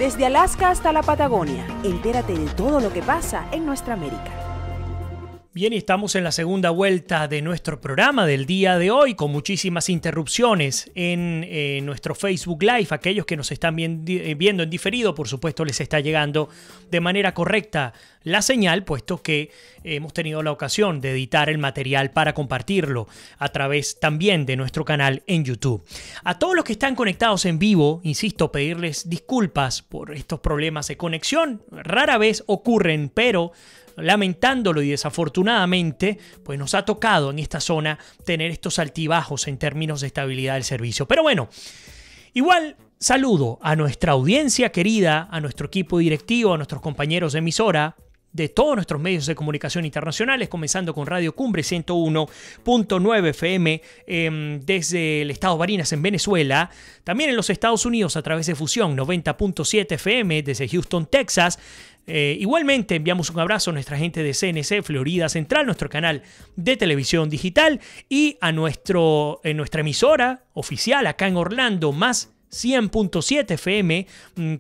Desde Alaska hasta la Patagonia, entérate de todo lo que pasa en nuestra América. Bien, y estamos en la segunda vuelta de nuestro programa del día de hoy, con muchísimas interrupciones en nuestro Facebook Live. Aquellos que nos están viendo en diferido, por supuesto, les está llegando de manera correcta la señal, puesto que hemos tenido la ocasión de editar el material para compartirlo a través también de nuestro canal en YouTube. A todos los que están conectados en vivo, insisto, pedirles disculpas por estos problemas de conexión. Rara vez ocurren, pero lamentándolo y desafortunadamente, pues nos ha tocado en esta zona tener estos altibajos en términos de estabilidad del servicio. Pero bueno, igual saludo a nuestra audiencia querida, a nuestro equipo directivo, a nuestros compañeros de emisora, de todos nuestros medios de comunicación internacionales, comenzando con Radio Cumbre 101.9 FM desde el estado Barinas en Venezuela, también en los Estados Unidos a través de Fusión 90.7 FM desde Houston, Texas. Igualmente enviamos un abrazo a nuestra gente de CNC Florida Central, nuestro canal de televisión digital, y a nuestra emisora oficial acá en Orlando, más 100.7 FM,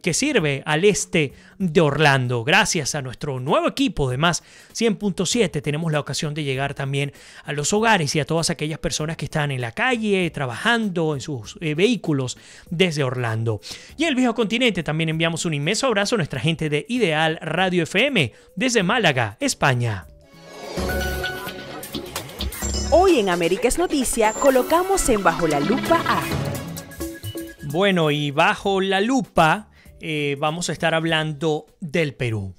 que sirve al este de Orlando. Gracias a nuestro nuevo equipo de más 100.7 tenemos la ocasión de llegar también a los hogares y a todas aquellas personas que están en la calle, trabajando en sus vehículos desde Orlando. Y en el viejo continente también enviamos un inmenso abrazo a nuestra gente de Ideal Radio FM desde Málaga, España. Hoy en América es Noticia colocamos en Bajo la Lupa a... Bueno, y bajo la lupa vamos a estar hablando del Perú.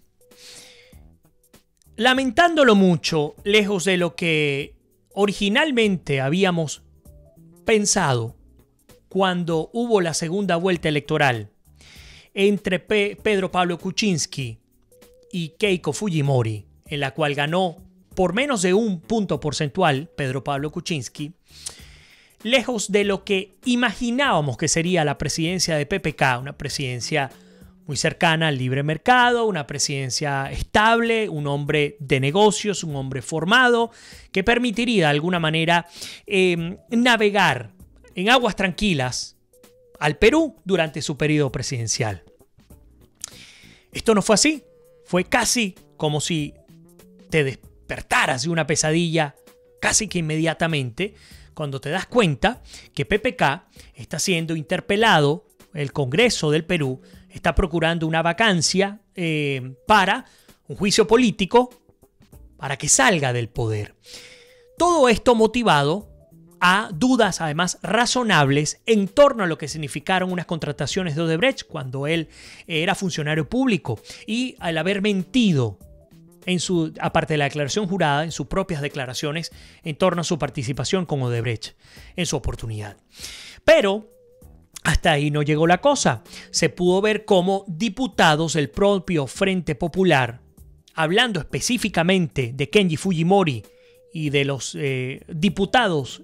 Lamentándolo mucho, lejos de lo que originalmente habíamos pensado cuando hubo la segunda vuelta electoral entre Pedro Pablo Kuczynski y Keiko Fujimori, en la cual ganó por menos de un punto porcentual Pedro Pablo Kuczynski, lejos de lo que imaginábamos que sería la presidencia de PPK, una presidencia muy cercana al libre mercado, una presidencia estable, un hombre de negocios, un hombre formado, que permitiría de alguna manera navegar en aguas tranquilas al Perú durante su periodo presidencial. Esto no fue así, fue casi como si te despertaras de una pesadilla casi que inmediatamente, cuando te das cuenta que PPK está siendo interpelado, el Congreso del Perú está procurando una vacancia para un juicio político para que salga del poder. Todo esto motivado a dudas además razonables en torno a lo que significaron unas contrataciones de Odebrecht cuando él era funcionario público y al haber mentido aparte de la declaración jurada, en sus propias declaraciones en torno a su participación con Odebrecht en su oportunidad. Pero hasta ahí no llegó la cosa. Se pudo ver cómo diputados del propio Frente Popular, hablando específicamente de Kenji Fujimori y de los diputados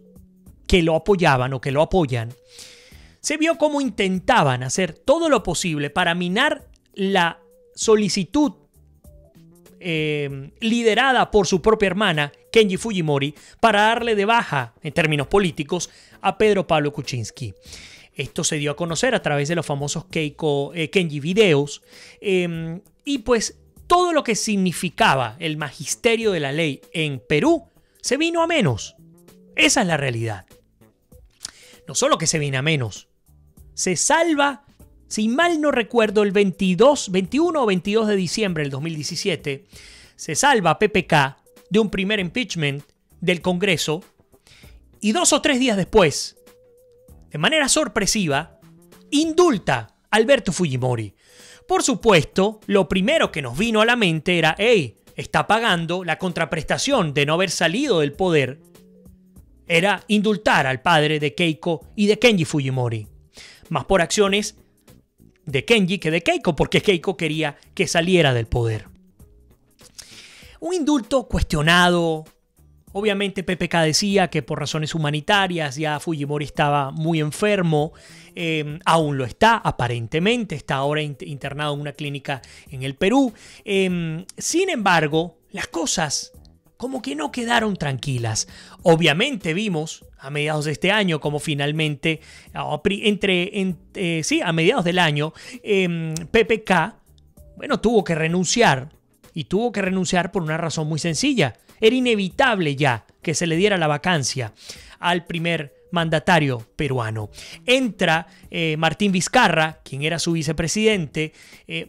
que lo apoyaban o que lo apoyan, se vio cómo intentaban hacer todo lo posible para minar la solicitud liderada por su propia hermana Kenji Fujimori para darle de baja en términos políticos a Pedro Pablo Kuczynski. Esto se dio a conocer a través de los famosos Kenji videos y pues todo lo que significaba el magisterio de la ley en Perú se vino a menos. Esa es la realidad. No solo que se vino a menos, se salva. Si mal no recuerdo, el 21 o 22 de diciembre del 2017, se salva PPK de un primer impeachment del Congreso y 2 o 3 días después, de manera sorpresiva, indulta a Alberto Fujimori. Por supuesto, lo primero que nos vino a la mente era, está pagando la contraprestación de no haber salido del poder. Era indultar al padre de Keiko y de Kenji Fujimori. Más por acciones de Kenji que de Keiko, porque Keiko quería que saliera del poder. Un indulto cuestionado. Obviamente PPK decía que por razones humanitarias ya Fujimori estaba muy enfermo, aún lo está aparentemente, está ahora internado en una clínica en el Perú. Sin embargo, las cosas como que no quedaron tranquilas. Obviamente vimos a mediados de este año como finalmente, a mediados del año, PPK, bueno, tuvo que renunciar. Y tuvo que renunciar por una razón muy sencilla. Era inevitable ya que se le diera la vacancia al primer mandatario peruano. Entra Martín Vizcarra, quien era su vicepresidente,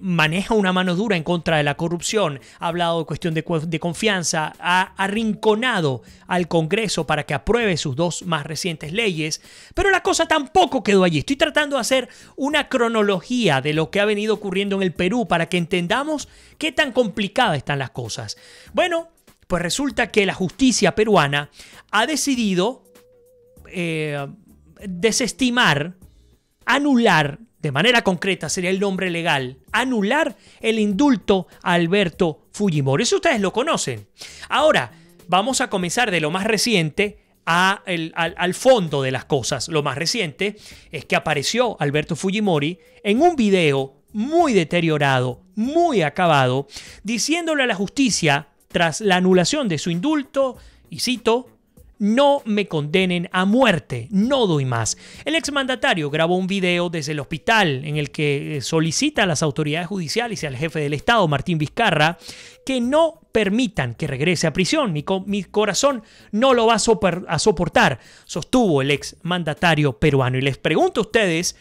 maneja una mano dura en contra de la corrupción, ha hablado de cuestión de confianza, ha arrinconado al Congreso para que apruebe sus dos más recientes leyes, pero la cosa tampoco quedó allí. Estoy tratando de hacer una cronología de lo que ha venido ocurriendo en el Perú para que entendamos qué tan complicadas están las cosas. Bueno, pues resulta que la justicia peruana ha decidido desestimar, anular, de manera concreta sería el nombre legal, anular el indulto a Alberto Fujimori. Eso ustedes lo conocen. Ahora, vamos a comenzar de lo más reciente al fondo de las cosas. Lo más reciente es que apareció Alberto Fujimori en un video muy deteriorado, muy acabado, diciéndole a la justicia, tras la anulación de su indulto, y cito: no me condenen a muerte, no doy más. El exmandatario grabó un video desde el hospital en el que solicita a las autoridades judiciales y al jefe del Estado, Martín Vizcarra, que no permitan que regrese a prisión. Mi corazón no lo va a soportar, sostuvo el exmandatario peruano. Y les pregunto a ustedes,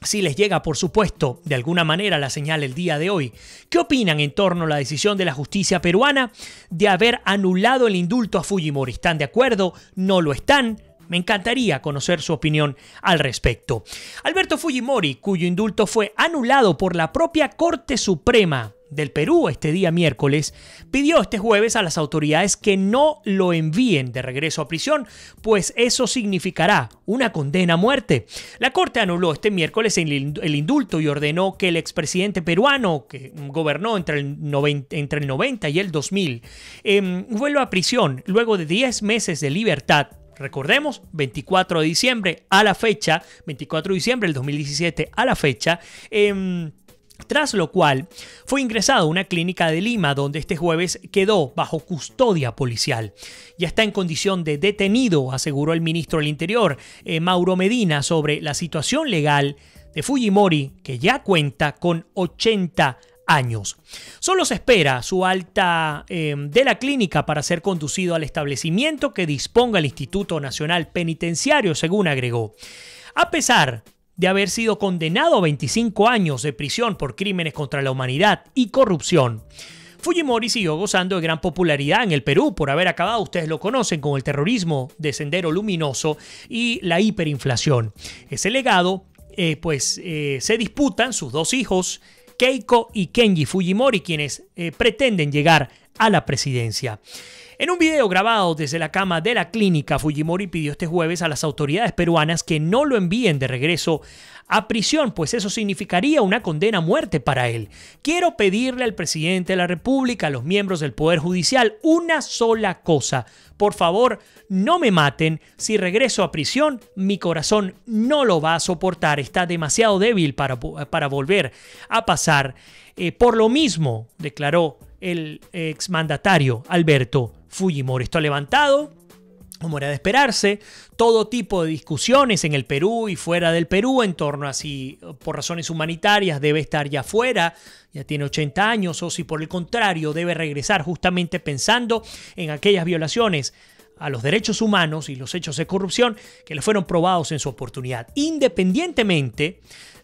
si les llega, por supuesto, de alguna manera la señal el día de hoy, ¿qué opinan en torno a la decisión de la justicia peruana de haber anulado el indulto a Fujimori? ¿Están de acuerdo? ¿No lo están? Me encantaría conocer su opinión al respecto. Alberto Fujimori, cuyo indulto fue anulado por la propia Corte Suprema del Perú este día miércoles, pidió este jueves a las autoridades que no lo envíen de regreso a prisión, pues eso significará una condena a muerte. La Corte anuló este miércoles el indulto y ordenó que el expresidente peruano, que gobernó entre el 90 y el 2000, vuelva a prisión luego de 10 meses de libertad. Recordemos, 24 de diciembre a la fecha, 24 de diciembre del 2017 a la fecha, tras lo cual fue ingresado a una clínica de Lima, donde este jueves quedó bajo custodia policial. Ya está en condición de detenido, aseguró el ministro del Interior, Mauro Medina, sobre la situación legal de Fujimori, que ya cuenta con 80 años. Solo se espera su alta de la clínica para ser conducido al establecimiento que disponga el Instituto Nacional Penitenciario, según agregó. A pesar de haber sido condenado a 25 años de prisión por crímenes contra la humanidad y corrupción, Fujimori siguió gozando de gran popularidad en el Perú por haber acabado, ustedes lo conocen, con el terrorismo de Sendero Luminoso y la hiperinflación. Ese legado, se disputan sus dos hijos, Keiko y Kenji Fujimori, quienes pretenden llegar a la presidencia. En un video grabado desde la cama de la clínica, Fujimori pidió este jueves a las autoridades peruanas que no lo envíen de regreso a prisión, pues eso significaría una condena a muerte para él. Quiero pedirle al presidente de la República, a los miembros del Poder Judicial, una sola cosa. Por favor, no me maten. Si regreso a prisión, mi corazón no lo va a soportar. Está demasiado débil para volver a pasar. Por lo mismo, declaró el exmandatario Alberto Fujimori. Esto ha levantado, como era de esperarse, todo tipo de discusiones en el Perú y fuera del Perú en torno a si por razones humanitarias debe estar ya fuera, ya tiene 80 años, o si por el contrario debe regresar, justamente pensando en aquellas violaciones a los derechos humanos y los hechos de corrupción que le fueron probados en su oportunidad. Independientemente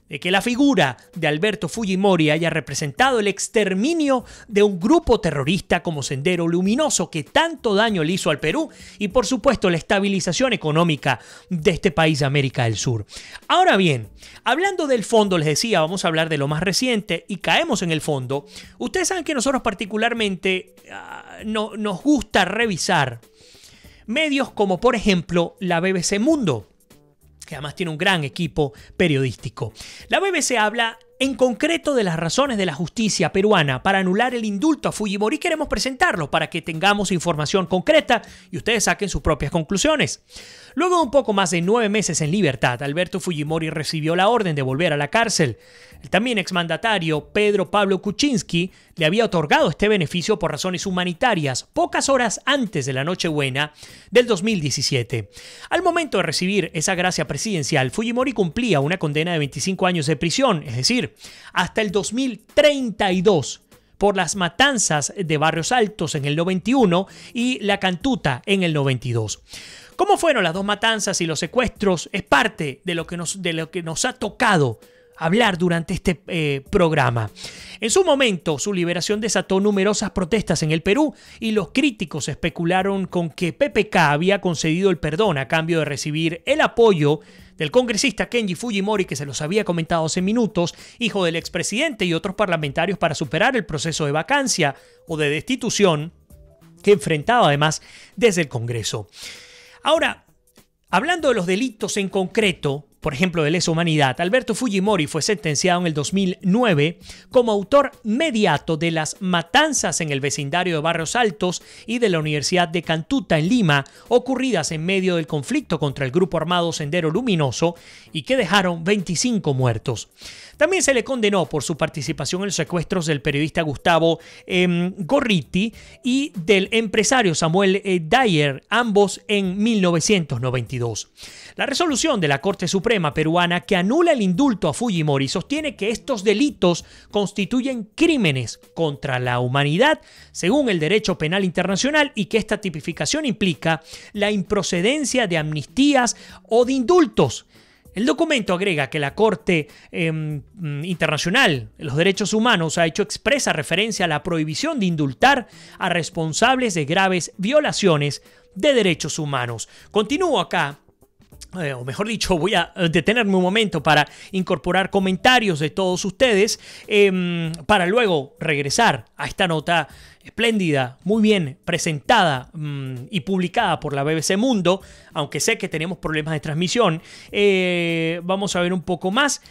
de que la figura de Alberto Fujimori haya representado el exterminio de un grupo terrorista como Sendero Luminoso, que tanto daño le hizo al Perú, y por supuesto la estabilización económica de este país de América del Sur. Ahora bien, hablando del fondo, les decía, vamos a hablar de lo más reciente y caemos en el fondo. Ustedes saben que nosotros particularmente nos gusta revisar medios como por ejemplo la BBC Mundo, que además tiene un gran equipo periodístico. La BBC habla en concreto de las razones de la justicia peruana para anular el indulto a Fujimori. Queremos presentarlo para que tengamos información concreta y ustedes saquen sus propias conclusiones. Luego de un poco más de 9 meses en libertad, Alberto Fujimori recibió la orden de volver a la cárcel. El también exmandatario Pedro Pablo Kuczynski le había otorgado este beneficio por razones humanitarias pocas horas antes de la Nochebuena del 2017. Al momento de recibir esa gracia presidencial, Fujimori cumplía una condena de 25 años de prisión, es decir, hasta el 2032. Por las matanzas de Barrios Altos en el 91 y La Cantuta en el 92. ¿Cómo fueron las dos matanzas y los secuestros? Es parte de lo que nos ha tocado hablar durante este programa. En su momento, su liberación desató numerosas protestas en el Perú y los críticos especularon con que PPK había concedido el perdón a cambio de recibir el apoyo del congresista Kenji Fujimori, que se los había comentado hace minutos, hijo del expresidente y otros parlamentarios, para superar el proceso de vacancia o de destitución que enfrentaba además desde el Congreso. Ahora, hablando de los delitos en concreto, por ejemplo de lesa humanidad, Alberto Fujimori fue sentenciado en el 2009 como autor mediato de las matanzas en el vecindario de Barrios Altos y de la Universidad de Cantuta en Lima, ocurridas en medio del conflicto contra el grupo armado Sendero Luminoso y que dejaron 25 muertos. También se le condenó por su participación en los secuestros del periodista Gustavo Gorriti y del empresario Samuel Dyer, ambos en 1992. La resolución de la Corte Suprema peruana que anula el indulto a Fujimori sostiene que estos delitos constituyen crímenes contra la humanidad según el derecho penal internacional y que esta tipificación implica la improcedencia de amnistías o de indultos. El documento agrega que la Corte Internacional de los Derechos Humanos ha hecho expresa referencia a la prohibición de indultar a responsables de graves violaciones de derechos humanos. Continúo acá. O mejor dicho, voy a detenerme un momento para incorporar comentarios de todos ustedes para luego regresar a esta nota espléndida, muy bien presentada y publicada por la BBC Mundo, aunque sé que tenemos problemas de transmisión. Vamos a ver un poco más.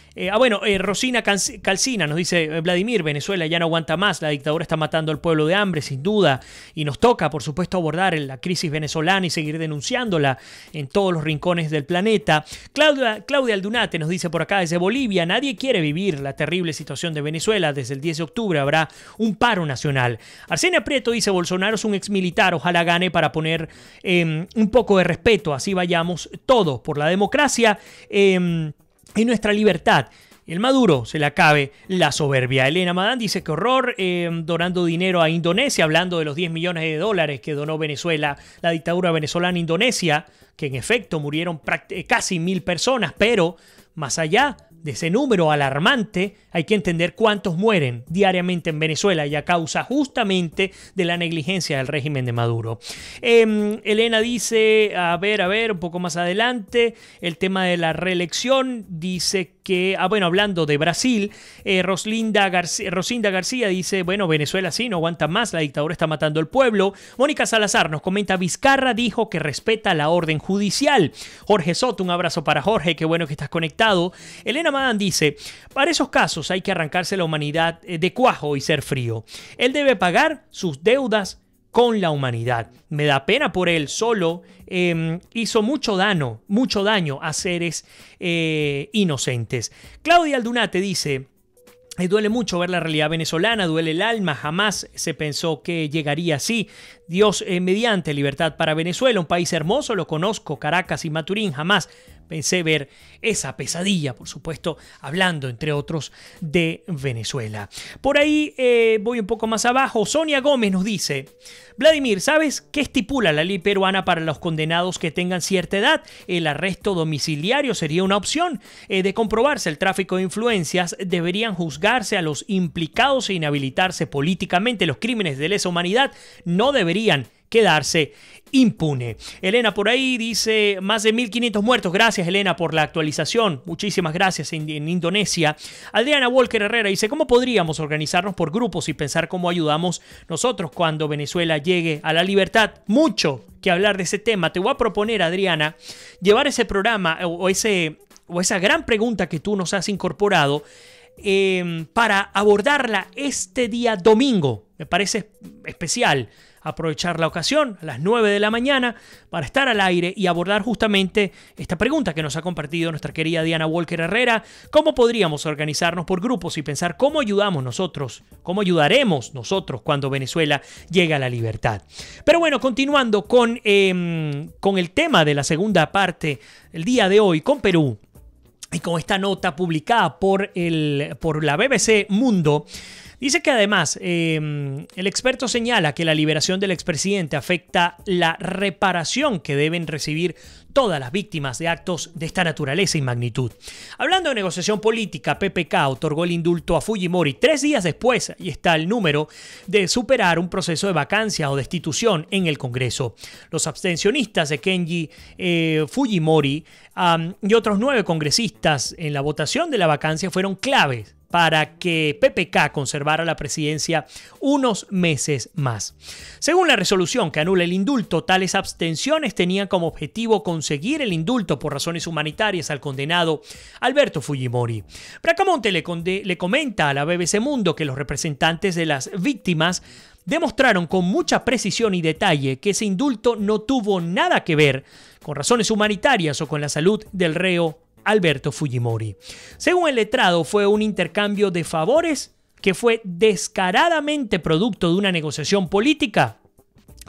Rosina Calcina nos dice: Vladimir, Venezuela ya no aguanta más, la dictadura está matando al pueblo de hambre, sin duda, y nos toca, por supuesto, abordar la crisis venezolana y seguir denunciándola en todos los rincones del planeta. Claudia Aldunate nos dice por acá desde Bolivia: nadie quiere vivir la terrible situación de Venezuela. Desde el 10 de octubre habrá un paro nacional. Arsenia Prieto dice: Bolsonaro es un exmilitar, ojalá gane para poner un poco de respeto, así vayamos todos por la democracia y nuestra libertad. Y el Maduro se le acabe la soberbia. Elena Madán dice: qué horror, donando dinero a Indonesia, hablando de los 10 millones de dólares que donó Venezuela, la dictadura venezolana a Indonesia, que en efecto murieron casi 1000 personas, pero más allá de ese número alarmante, hay que entender cuántos mueren diariamente en Venezuela y a causa justamente de la negligencia del régimen de Maduro. Elena dice, a ver, un poco más adelante, el tema de la reelección, dice que, hablando de Brasil, Rosinda García dice, Venezuela sí, no aguanta más, la dictadura está matando al pueblo. Mónica Salazar nos comenta, Vizcarra dijo que respeta la orden judicial. Jorge Soto, un abrazo para Jorge, qué bueno que estás conectado. Elena Madán dice, para esos casos hay que arrancarse la humanidad de cuajo y ser frío. Él debe pagar sus deudas con la humanidad. Me da pena por él, solo hizo mucho daño a seres inocentes. Claudia Aldunate dice, duele mucho ver la realidad venezolana, duele el alma, jamás se pensó que llegaría así. Dios mediante, libertad para Venezuela, un país hermoso, lo conozco, Caracas y Maturín, jamás pensé ver esa pesadilla, por supuesto, hablando, entre otros, de Venezuela. Por ahí voy un poco más abajo. Sonia Gómez nos dice, Vladimir, ¿sabes qué estipula la ley peruana para los condenados que tengan cierta edad? El arresto domiciliario sería una opción. De comprobarse el tráfico de influencias, deberían juzgarse a los implicados e inhabilitarse políticamente. Los crímenes de lesa humanidad no deberían quedarse impune. Elena por ahí dice más de 1500 muertos. Gracias, Elena, por la actualización. Muchísimas gracias en Indonesia. Adriana Walker Herrera dice, ¿cómo podríamos organizarnos por grupos y pensar cómo ayudamos nosotros cuando Venezuela llegue a la libertad? Mucho que hablar de ese tema. Te voy a proponer, Adriana, llevar ese programa o esa gran pregunta que tú nos has incorporado para abordarla este día domingo. Me parece especial aprovechar la ocasión a las 9 de la mañana para estar al aire y abordar justamente esta pregunta que nos ha compartido nuestra querida Diana Walker Herrera: ¿cómo podríamos organizarnos por grupos y pensar cómo ayudaremos nosotros cuando Venezuela llegue a la libertad? Pero bueno, continuando con el tema de la segunda parte el día de hoy con Perú y con esta nota publicada por la BBC Mundo. Dice que además el experto señala que la liberación del expresidente afecta la reparación que deben recibir todas las víctimas de actos de esta naturaleza y magnitud. Hablando de negociación política, PPK otorgó el indulto a Fujimori 3 días después, ahí está el número, de superar un proceso de vacancia o destitución en el Congreso. Los abstencionistas de Kenji Fujimori y otros 9 congresistas en la votación de la vacancia fueron claves para que PPK conservara la presidencia unos meses más. Según la resolución que anula el indulto, tales abstenciones tenían como objetivo conseguir el indulto por razones humanitarias al condenado Alberto Fujimori. Bracamonte le comenta a la BBC Mundo que los representantes de las víctimas demostraron con mucha precisión y detalle que ese indulto no tuvo nada que ver con razones humanitarias o con la salud del reo Alberto Fujimori. Según el letrado, fue un intercambio de favores que fue descaradamente producto de una negociación política.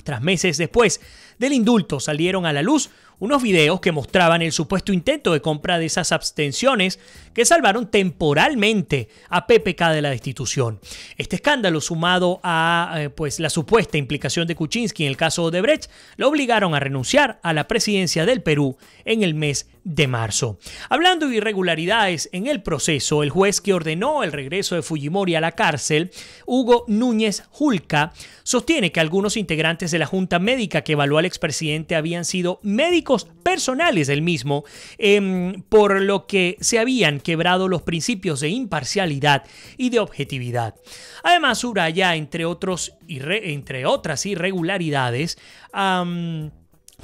Tras meses después del indulto salieron a la luz unos videos que mostraban el supuesto intento de compra de esas abstenciones que salvaron temporalmente a PPK de la destitución. Este escándalo, sumado a la supuesta implicación de Kuczynski en el caso Odebrecht, lo obligaron a renunciar a la presidencia del Perú en el mes de marzo. Hablando de irregularidades en el proceso, el juez que ordenó el regreso de Fujimori a la cárcel, Hugo Núñez Julca, sostiene que algunos integrantes de la Junta Médica que evaluó al expresidente habían sido médicos personales del mismo, por lo que se habían quebrado los principios de imparcialidad y de objetividad. Además, subraya, entre otras irregularidades,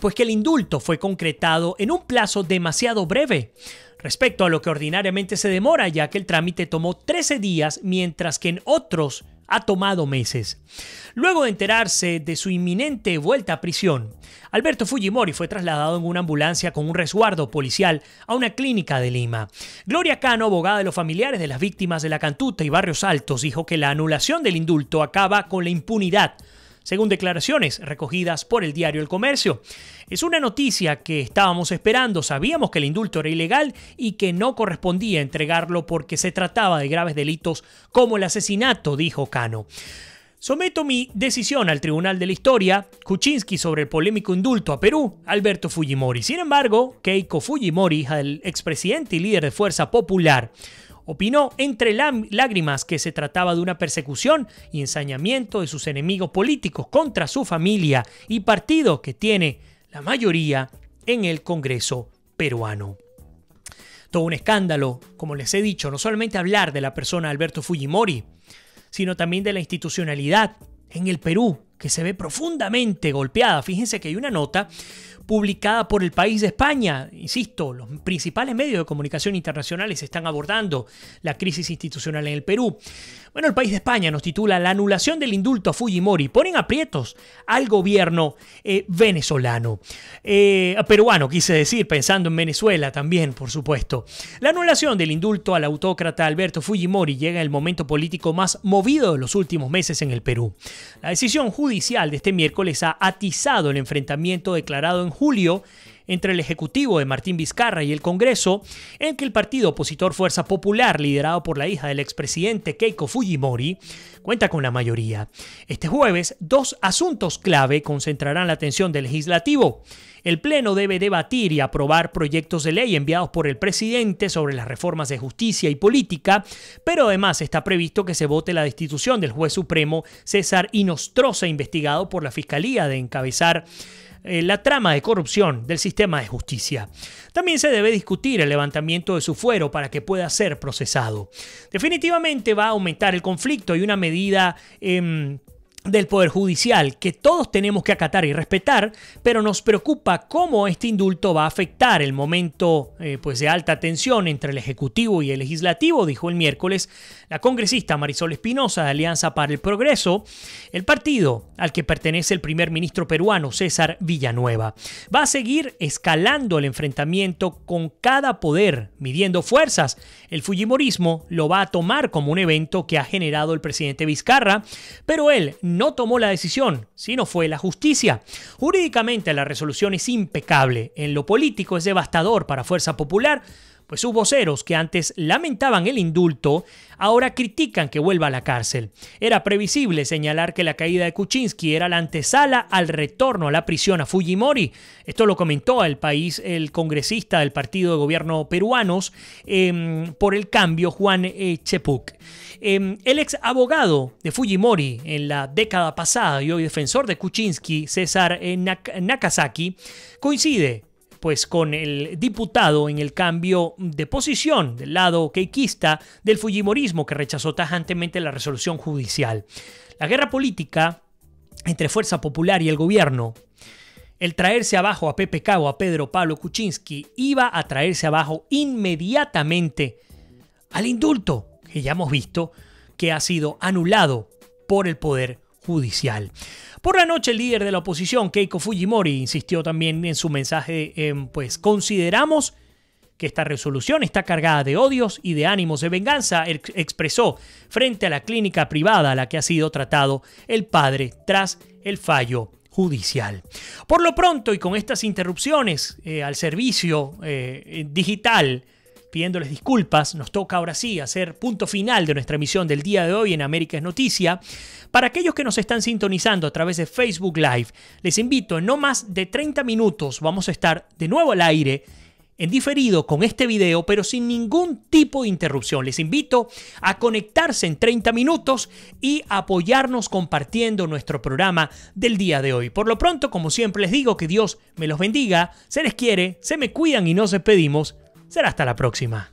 pues que el indulto fue concretado en un plazo demasiado breve respecto a lo que ordinariamente se demora, ya que el trámite tomó 13 días, mientras que en otros ha tomado meses. Luego de enterarse de su inminente vuelta a prisión, Alberto Fujimori fue trasladado en una ambulancia con un resguardo policial a una clínica de Lima. Gloria Cano, abogada de los familiares de las víctimas de La Cantuta y Barrios Altos, dijo que la anulación del indulto acaba con la impunidad, según declaraciones recogidas por el diario El Comercio. Es una noticia que estábamos esperando. Sabíamos que el indulto era ilegal y que no correspondía entregarlo porque se trataba de graves delitos como el asesinato, dijo Cano. Someto mi decisión al Tribunal de la Historia, Kuczynski, sobre el polémico indulto a Perú, Alberto Fujimori. Sin embargo, Keiko Fujimori, hija del expresidente y líder de Fuerza Popular, opinó entre lágrimas que se trataba de una persecución y ensañamiento de sus enemigos políticos contra su familia y partido, que tiene la mayoría en el Congreso peruano. Todo un escándalo, como les he dicho, no solamente hablar de la persona de Alberto Fujimori, sino también de la institucionalidad en el Perú, que se ve profundamente golpeada. Fíjense que hay una nota publicada por El País de España. Insisto, los principales medios de comunicación internacionales están abordando la crisis institucional en el Perú. Bueno, El País de España nos titula: la anulación del indulto a Fujimori ponen aprietos al gobierno venezolano. Peruano, quise decir, pensando en Venezuela también, por supuesto. La anulación del indulto al autócrata Alberto Fujimori llega en el momento político más movido de los últimos meses en el Perú. La decisión judicial de este miércoles ha atizado el enfrentamiento declarado en julio entre el Ejecutivo de Martín Vizcarra y el Congreso, en que el partido opositor Fuerza Popular, liderado por la hija del expresidente Keiko Fujimori, cuenta con la mayoría. Este jueves, 2 asuntos clave concentrarán la atención del Legislativo. El Pleno debe debatir y aprobar proyectos de ley enviados por el presidente sobre las reformas de justicia y política, pero además está previsto que se vote la destitución del juez supremo César Inostroza, investigado por la Fiscalía de encabezar la trama de corrupción del sistema de justicia. También se debe discutir el levantamiento de su fuero para que pueda ser procesado. Definitivamente va a aumentar el conflicto y una medida del Poder Judicial que todos tenemos que acatar y respetar, pero nos preocupa cómo este indulto va a afectar el momento de alta tensión entre el Ejecutivo y el Legislativo, dijo el miércoles la congresista Marisol Espinosa de Alianza para el Progreso, el partido al que pertenece el primer ministro peruano César Villanueva. Va a seguir escalando el enfrentamiento con cada poder, midiendo fuerzas. El fujimorismo lo va a tomar como un evento que ha generado el presidente Vizcarra, pero él no tomó la decisión, sino fue la justicia. Jurídicamente la resolución es impecable. En lo político es devastador para Fuerza Popular, pues sus voceros que antes lamentaban el indulto, ahora critican que vuelva a la cárcel. Era previsible señalar que la caída de Kuczynski era la antesala al retorno a la prisión a Fujimori. Esto lo comentó El País el congresista del partido de gobierno peruanos por el cambio, Juan Chepuk. El ex abogado de Fujimori en la década pasada y hoy defensor de Kuczynski, César Nakasaki, coincide pues con el diputado en el cambio de posición del lado keikista del fujimorismo que rechazó tajantemente la resolución judicial. La guerra política entre Fuerza Popular y el gobierno, el traerse abajo a PPK o a Pedro Pablo Kuczynski, iba a traerse abajo inmediatamente al indulto que ya hemos visto que ha sido anulado por el Poder Judicial. Por la noche, el líder de la oposición, Keiko Fujimori, insistió también en su mensaje, consideramos que esta resolución está cargada de odios y de ánimos de venganza, expresó frente a la clínica privada a la que ha sido tratado el padre tras el fallo judicial. Por lo pronto, y con estas interrupciones al servicio digital, pidiéndoles disculpas, nos toca ahora sí hacer punto final de nuestra emisión del día de hoy en América es Noticia. Para aquellos que nos están sintonizando a través de Facebook Live, les invito, en no más de 30 minutos vamos a estar de nuevo al aire, en diferido con este video, pero sin ningún tipo de interrupción. Les invito a conectarse en 30 minutos y apoyarnos compartiendo nuestro programa del día de hoy. Por lo pronto, como siempre les digo, que Dios me los bendiga, se les quiere, se me cuidan y nos despedimos. Será hasta la próxima.